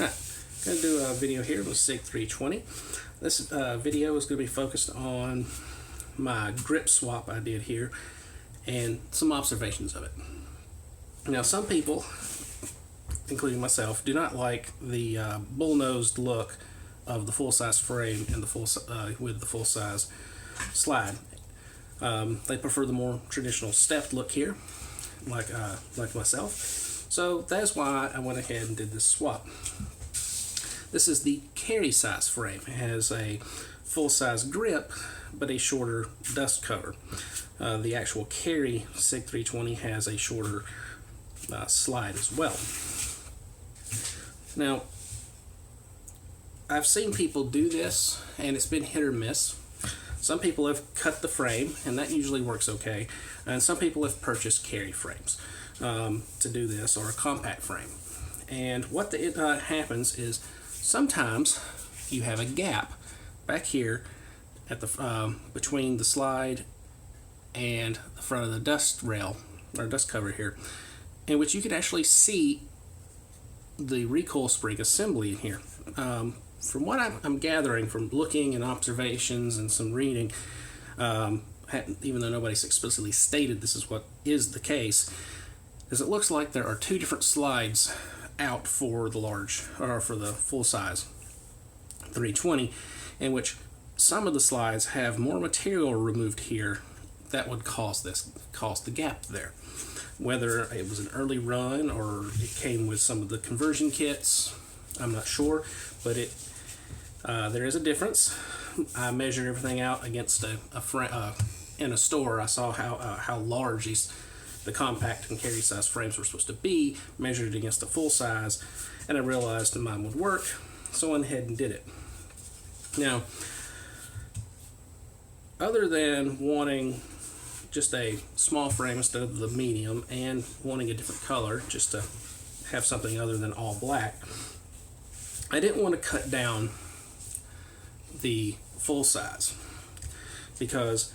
Alright, I'm going to do a video here with SIG 320. This video is going to be focused on my grip swap I did here and some observations of it. Now, some people, including myself, do not like the bull-nosed look of the full-size frame and with the full-size slide. They prefer the more traditional stepped look here, like myself. So that's why I went ahead and did this swap. This is the carry size frame. It has a full-size grip, but a shorter dust cover. The actual carry SIG 320 has a shorter slide as well. Now, I've seen people do this, and it's been hit or miss. Some people have cut the frame, and that usually works okay. And some people have purchased carry frames to do this, or a compact frame. And what happens is sometimes you have a gap back here at the between the slide and the front of the dust rail, or dust cover here, in which you can actually see the recoil spring assembly in here. From what I'm gathering from looking and observations and some reading, even though nobody's explicitly stated this is what is the case, is it looks like there are two different slides out for the full-size 320, in which some of the slides have more material removed here that would cause the gap there. Whether it was an early run or it came with some of the conversion kits, I'm not sure, but there is a difference. I measured everything out against in a store. I saw how large the compact and carry size frames were supposed to be, measured it against the full size, and I realized that mine would work, so I went ahead and did it. Now, other than wanting just a small frame instead of the medium and wanting a different color just to have something other than all black, I didn't want to cut down the full size, because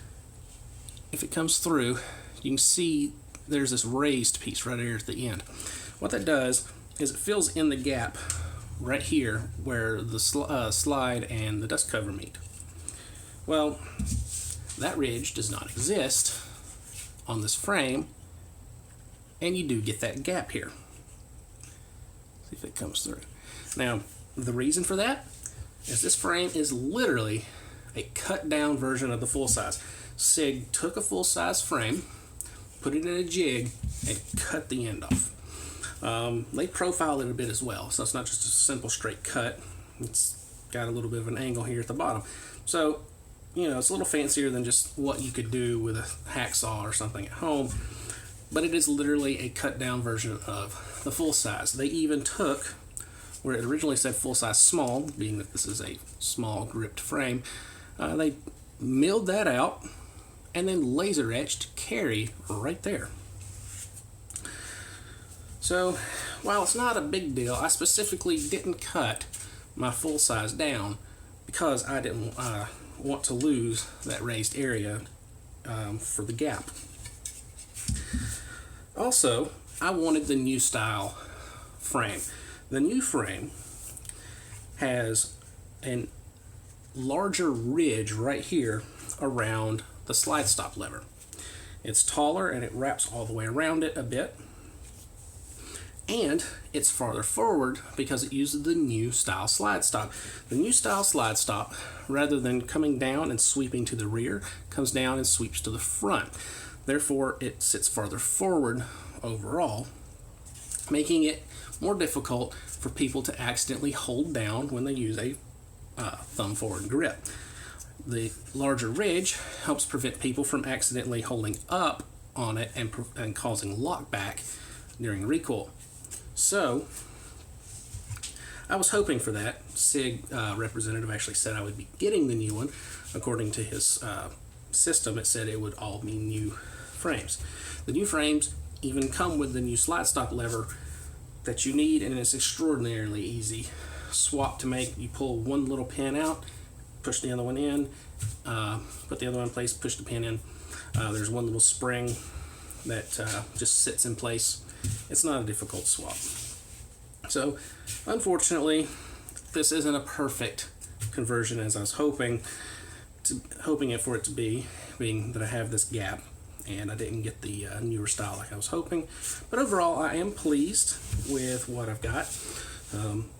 if it comes through, you can see there's this raised piece right here at the end. What that does is it fills in the gap right here where the slide and the dust cover meet. Well, that ridge does not exist on this frame, and you do get that gap here. See if it comes through. Now, the reason for that is this frame is literally a cut down version of the full size. SIG took a full size frame, put it in a jig, and cut the end off. They profiled it a bit as well, so it's not just a simple straight cut. It's got a little bit of an angle here at the bottom. So, you know, it's a little fancier than just what you could do with a hacksaw or something at home, but it is literally a cut down version of the full size. They even took where it originally said full size small, being that this is a small gripped frame, they milled that out and then laser etched carry right there. So while it's not a big deal, I specifically didn't cut my full size down because I didn't want to lose that raised area for the gap. Also, I wanted the new style frame. The new frame has a larger ridge right here around the slide stop lever. It's taller and it wraps all the way around it a bit, and it's farther forward because it uses the new style slide stop. The new style slide stop, rather than coming down and sweeping to the rear, comes down and sweeps to the front. Therefore, it sits farther forward overall, making it more difficult for people to accidentally hold down when they use a thumb forward grip. The larger ridge helps prevent people from accidentally holding up on it and causing lockback during recoil. So, I was hoping for that. SIG representative actually said I would be getting the new one. According to his system, it said it would all be new frames. The new frames even come with the new slide stop lever that you need, and it's extraordinarily easy swap to make. You pull one little pin out, push the other one in, put the other one in place, push the pin in. There's one little spring that just sits in place. It's not a difficult swap. So unfortunately, this isn't a perfect conversion as I was hoping it for it to be, being that I have this gap and I didn't get the newer style like I was hoping. But overall, I am pleased with what I've got.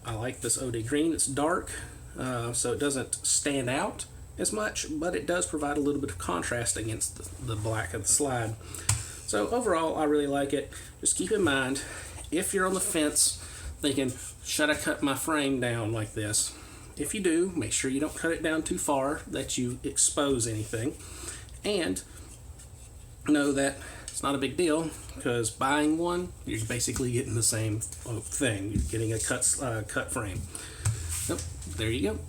I like this OD green. It's dark, so it doesn't stand out as much, but it does provide a little bit of contrast against the black of the slide. So overall, I really like it. Just keep in mind, if you're on the fence thinking, should I cut my frame down like this? If you do, make sure you don't cut it down too far that you expose anything. And know that it's not a big deal, because buying one, you're basically getting the same thing. You're getting a cut frame. So there you go.